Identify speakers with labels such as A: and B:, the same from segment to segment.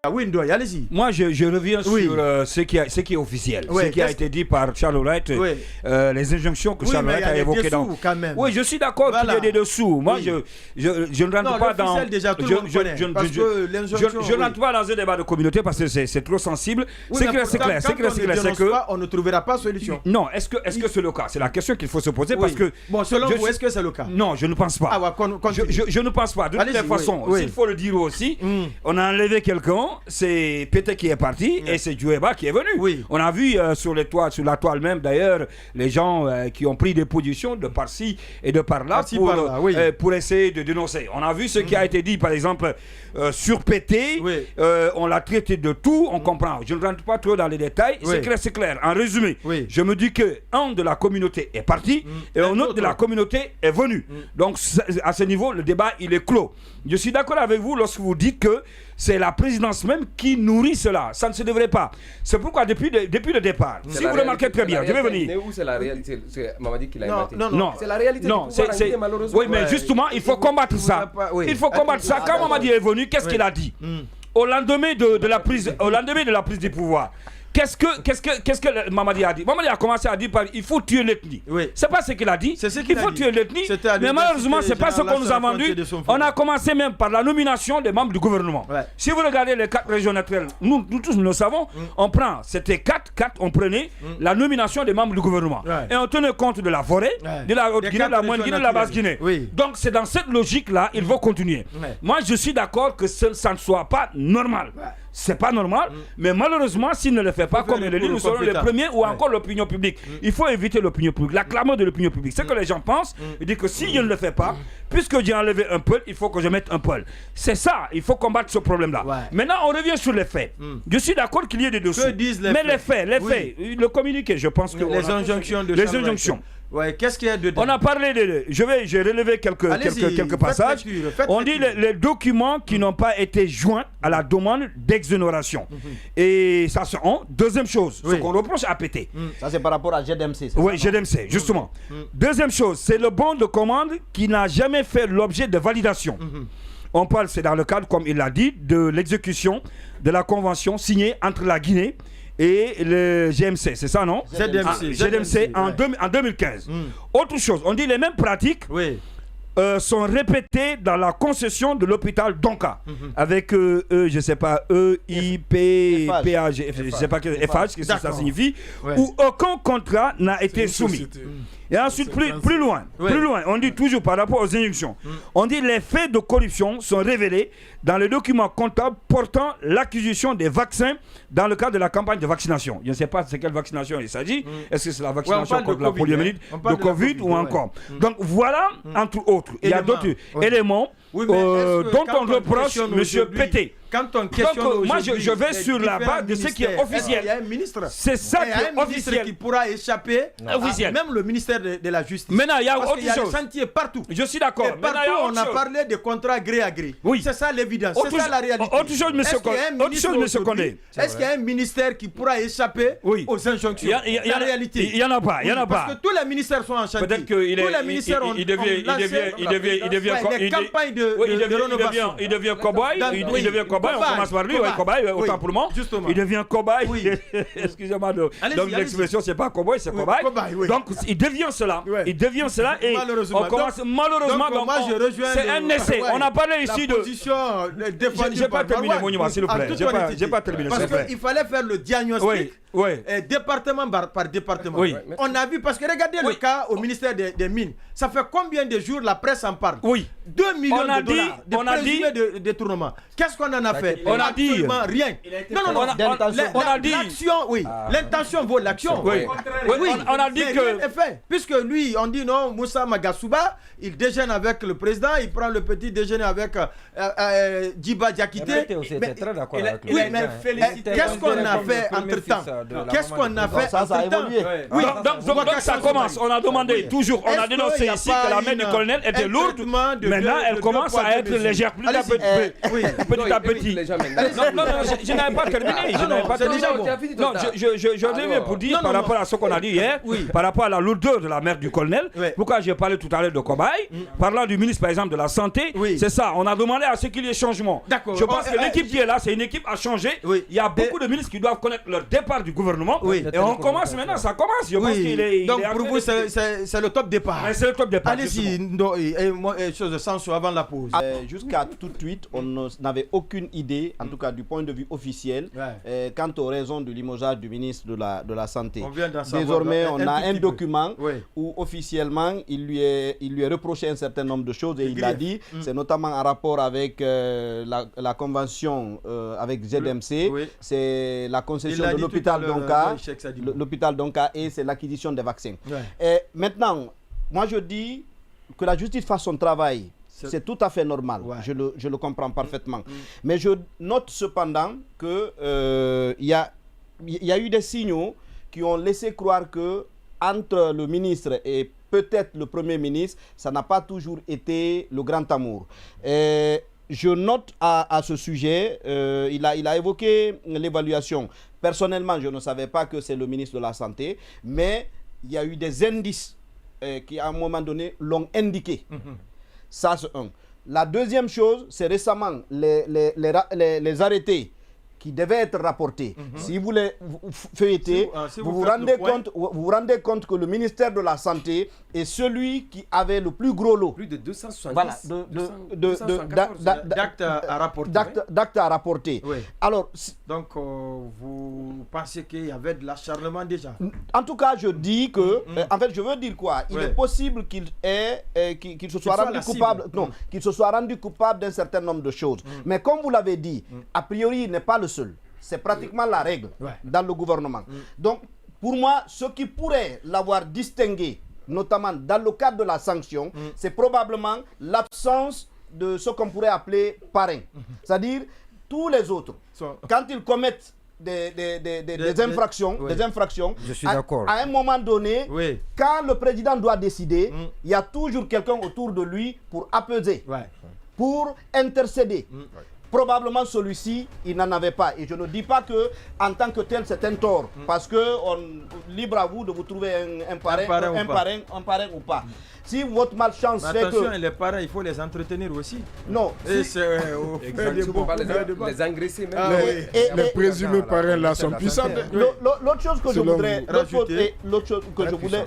A: oui, Ndoye, allez-y.
B: Moi, je reviens sur ce qui est officiel, ce qui a été dit par Charles Wright, les injonctions que Charles Wright a évoquées dans. Oui, je suis d'accord qu'il y a des dessous. Moi, je ne rentre pas dans. Je ne rentre pas dans un débat de communauté parce que c'est trop sensible. C'est clair, c'est que
A: on ne trouvera pas solution.
B: Non, est-ce que c'est le cas? C'est la question qu'il faut se poser parce que.
A: Bon, selon vous, est-ce que c'est le cas?
B: Non, je ne pense pas. Je ne pense pas. De toute façon, s'il faut le dire aussi, on a enlevé quelqu'un, c'est Pété qui est parti et c'est Djoueba qui est venu. On a vu sur la toile même d'ailleurs, les gens qui ont pris des positions de par-ci et de par-là pour essayer de dénoncer. On a vu ce qui a été dit, par exemple, sur Pété. On l'a traité de tout, on comprend. Je ne rentre pas trop dans les détails. C'est clair. En résumé, je me dis qu'un de la communauté est parti et un autre de la communauté est venu. Donc, à ce niveau, le débat, il est clos. Je suis d'accord avec vous lorsque vous dites que c'est la présidence même qui nourrit cela. Ça ne se devrait pas. C'est pourquoi depuis le départ, si vous remarquez très bien, je vais venir.
C: Mais où c'est la réalité? C'est Mamadi qui l'a inventé.
B: Non,
C: c'est la réalité.
B: Non, malheureusement. Oui, mais justement, il faut combattre ça. Il faut combattre ça. Quand Mamadi est venu, qu'est-ce qu'il a dit? Au lendemain de la prise du pouvoir. Qu'est-ce que Mamadi a dit? Mamadi a commencé à dire il faut tuer l'ethnie. C'est pas ce qu'il a dit. Il faut tuer l'ethnie. Mais malheureusement, c'est pas ce qu'on nous a vendu. On a commencé même par la nomination des membres du gouvernement. Si vous regardez les 4 régions naturelles, nous tous nous le savons, on prend, c'était 4, on prenait la nomination des membres du gouvernement. Et on tenait compte de la forêt, de la Haute-Guinée, de la Moyenne-Guinée, de la Basse-Guinée. Donc c'est dans cette logique-là, il faut continuer. Moi, je suis d'accord que ça ne soit pas normal. C'est pas normal, mais malheureusement, s'il ne le fait pas, comme il le dit, nous serons les premiers ou encore l'opinion publique. Il faut éviter l'opinion publique, la clameur de l'opinion publique. C'est que les gens pensent, ils disent que si je ne le fais pas, puisque j'ai enlevé un peu, il faut que je mette un peu. C'est ça, il faut combattre ce problème-là. Maintenant, on revient sur les faits. Je suis d'accord qu'il y ait des dessous. Mais les faits, le communiqué, je pense que...
A: Les injonctions de
B: les injonctions.
A: Qu'est-ce qu'il y a dedans?
B: On a parlé j'ai relevé quelques passages. On dit les documents qui n'ont pas été joints à la demande d'exonération. Et ça c'est deuxième chose, ce qu'on reproche à Pété.
D: Ça c'est par rapport à GDMC.
B: Oui, GDMC, justement. Deuxième chose, c'est le bon de commande qui n'a jamais fait l'objet de validation. On parle, c'est dans le cadre, comme il l'a dit, de l'exécution de la convention signée entre la Guinée et le GMC, c'est ça, non? GDMC en 2015. Autre chose, on dit les mêmes pratiques sont répétées dans la concession de l'hôpital Donka avec je ne sais pas, EIPPAG, je ne sais pas FH, ce que ça signifie, où aucun contrat n'a été soumis. Et ensuite, plus loin, on dit toujours par rapport aux injonctions, on dit les faits de corruption sont révélés dans les documents comptables portant l'acquisition des vaccins dans le cadre de la campagne de vaccination. Je ne sais pas de quelle vaccination il s'agit. Est-ce que c'est la vaccination contre la poliomyélite, de Covid ou encore. Donc voilà, entre autres, il y a d'autres éléments dont on reproche M. Pété.
A: Quand on questionne
B: donc, moi je vais sur la base de ce qui est officiel.
A: Il y a un ministre.
B: C'est ça qui est officiel.
A: Qui pourra échapper même le ministère de la Justice.
B: Maintenant, il y a
A: autre chose.
B: Parce qu'il y a
A: des chantiers partout.
B: Je suis d'accord.
A: Et partout, on a parlé de contrats gré à gré.
B: Oui.
A: C'est ça l'évidence. C'est ça la réalité.
B: Autre chose, M. Condé.
A: Est-ce qu'il y a un ministère qui pourra échapper aux injonctions? La réalité.
B: Il n'y en a pas.
A: Parce que tous les ministères sont en chantier.
B: Peut-être qu'il devient cobaye. Il devient cobaye, on commence par lui, cobaye, autant pour moi. Il devient cobaye. Excusez-moi, donc l'expression c'est pas cobaye, c'est cobaye. Donc il devient cela. Et on commence malheureusement. Donc c'est un essai. On a parlé ici de. J'ai pas terminé mon numéro, s'il vous plaît. J'ai pas terminé.
A: Parce qu'il fallait faire le diagnostic. Département par département. On a vu, parce que regardez le cas au ministère des Mines. Ça fait combien de jours la presse en parle? 2 millions de dollars de présumés de détournement. Qu'est-ce qu'on en a fait?
B: On a dit
A: rien. Non. On a dit l'action, l'intention vaut l'action.
B: On a dit que
A: puisque lui, on dit non, Moussa Magasuba, il déjeune avec le président, il prend le petit déjeuner avec Djiba Diakité. Qu'est-ce qu'on a fait entre-temps? Qu'est-ce qu'on a fait entre-temps?
B: Donc ça commence. On a demandé toujours, on a dénoncé ici que la main du colonel était lourde. Maintenant, elle commence à être légère. Petit à petit, dit. Non, je n'avais pas terminé. Non, je reviens pour dire par rapport à ce qu'on a dit hier, par rapport à la lourdeur de la mère du colonel, pourquoi j'ai parlé tout à l'heure de Kobaye, parlant du ministre par exemple de la Santé, c'est ça, on a demandé à ce qu'il y ait changement. Je pense que l'équipe qui est là, c'est une équipe à changer. Il y a beaucoup de ministres qui doivent connaître leur départ du gouvernement. Et on commence maintenant, ça commence. Je pense qu'il est.
A: Donc pour vous, c'est le top départ.
B: C'est le top départ.
A: Allez-y, chose de sens avant la pause.
D: Jusqu'à tout de suite, on n'avait aucune idée, en tout cas du point de vue officiel, quant aux raisons du limogeage du ministre de la Santé. Désormais, on a un document où officiellement, il lui est reproché un certain nombre de choses et il l'a dit. C'est notamment en rapport avec la convention avec ZMC, c'est la concession de l'hôpital Donka et c'est l'acquisition des vaccins. Et maintenant, moi je dis que la justice fasse son travail. C'est tout à fait normal, je le comprends parfaitement. Mais je note cependant qu'il y a eu des signaux qui ont laissé croire que entre le ministre et peut-être le Premier ministre, ça n'a pas toujours été le grand amour. Je note à ce sujet, il a évoqué l'évaluation. Personnellement, je ne savais pas que c'est le ministre de la Santé, mais il y a eu des indices qui, à un moment donné, l'ont indiqué. Ça, c'est un. La deuxième chose, c'est récemment les arrêtés qui devaient être rapportés. Si vous les feuilletez, vous vous rendez compte que le ministère de la Santé est celui qui avait le plus gros lot.
C: Plus de 270
A: d'actes à rapporter.
D: D'actes à rapporter. Alors,
A: donc, vous pensez qu'il y avait de l'acharnement déjà?
D: En tout cas, je dis que, en fait, je veux dire quoi? Il est possible qu'il se soit rendu coupable, qu'il se soit rendu coupable d'un certain nombre de choses. Mais comme vous l'avez dit, a priori, il n'est pas le seul. C'est pratiquement la règle dans le gouvernement. Donc, pour moi, ce qui pourrait l'avoir distingué, notamment dans le cadre de la sanction, c'est probablement l'absence de ce qu'on pourrait appeler parrain. C'est-à-dire, tous les autres, quand ils commettent des infractions,
B: je suis d'accord.
D: À un moment donné, quand le président doit décider, il y a toujours quelqu'un autour de lui pour apaiser, pour intercéder. Probablement celui-ci, il n'en avait pas. Et je ne dis pas que en tant que tel, c'est un tort. Parce que libre à vous de vous trouver un parrain ou pas. Si votre malchance fait que...
A: Attention, les parrains, il faut les entretenir aussi.
D: Non.
A: Et
C: les engraisser même.
E: Les présumés parrains là sont puissants.
D: L'autre chose que je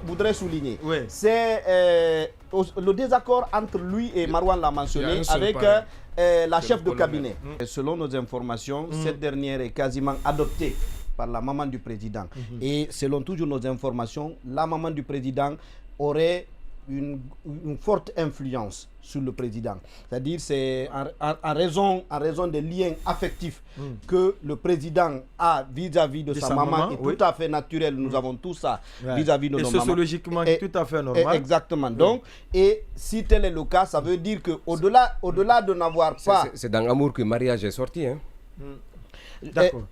D: voudrais souligner, c'est le désaccord entre lui et Marouane l'a mentionné avec la chef de cabinet. Selon nos informations, cette dernière est quasiment adoptée par la maman du président. Et selon toujours nos informations, la maman du président aurait une forte influence sur le président. C'est-à-dire c'est en raison des liens affectifs que le président a vis-à-vis de sa maman est tout à fait naturel. Nous avons tout ça vis-à-vis de nos mamans. Et
A: sociologiquement, tout à fait normal.
D: Exactement. Donc, et si tel est le cas, ça veut dire qu'au-delà de n'avoir pas...
C: C'est dans l'amour que le mariage est sorti. Hein?
A: D'accord.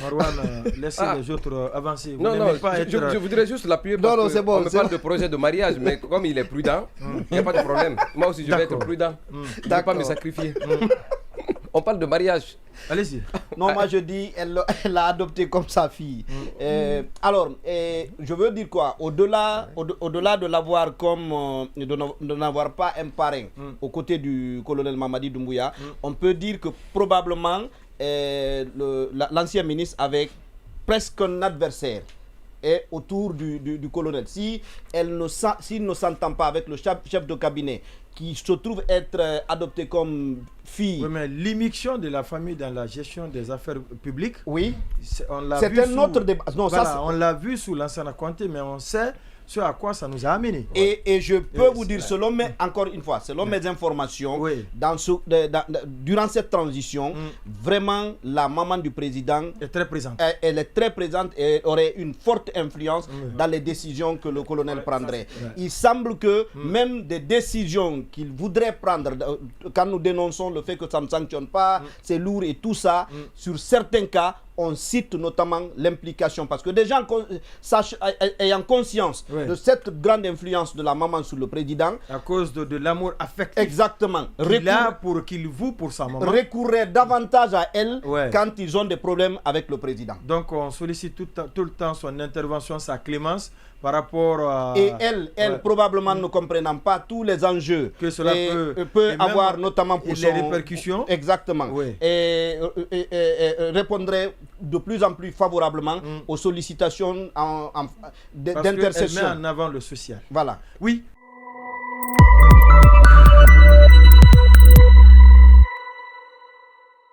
A: Marouane, laissez les autres avancer.
C: Je voudrais juste l'appuyer parce qu'on me parle de projet de mariage, mais comme il est prudent, il n'y a pas de problème. Moi aussi, je vais être prudent. Je ne vais pas me sacrifier. On parle de mariage.
A: Allez-y.
D: Non, moi je dis, elle l'a adopté comme sa fille. Alors, je veux dire quoi? Au-delà de l'avoir comme, de n'avoir pas un parrain aux côtés du colonel Mamadi Doumbouya, on peut dire que probablement l'ancien ministre avec presque un adversaire est autour du colonel. S'il ne s'entend pas avec le chef de cabinet qui se trouve être adopté comme fille.
A: Oui, mais l'immixtion de la famille dans la gestion des affaires publiques,
D: c'est un autre débat.
A: On l'a vu sous l'ancien Conté, mais on sait ce à quoi ça nous a amené.
D: Et je peux vous dire, encore une fois, selon mes informations, durant cette transition, vraiment, la maman du président
A: est très présente.
D: Elle est très présente et aurait une forte influence dans les décisions que le colonel prendrait. Il semble que même des décisions qu'il voudrait prendre, quand nous dénonçons le fait que ça ne sanctionne pas, c'est lourd et tout ça, sur certains cas, on cite notamment l'implication. Parce que des gens ayant conscience de cette grande influence de la maman sur le président.
A: À cause de l'amour affectif.
D: Exactement.
A: Qu'il voue pour sa maman.
D: Recourraient davantage à elle quand ils ont des problèmes avec le président.
A: Donc on sollicite tout le temps son intervention, sa clémence par rapport à...
D: Et elle probablement ne comprenant pas tous les enjeux
A: que cela
D: peut avoir, notamment pour
A: les répercussions.
D: Exactement. Et répondrait de plus en plus favorablement aux sollicitations d'intercession.
A: Parce qu'elle met en avant le social.
D: Voilà.
A: Oui.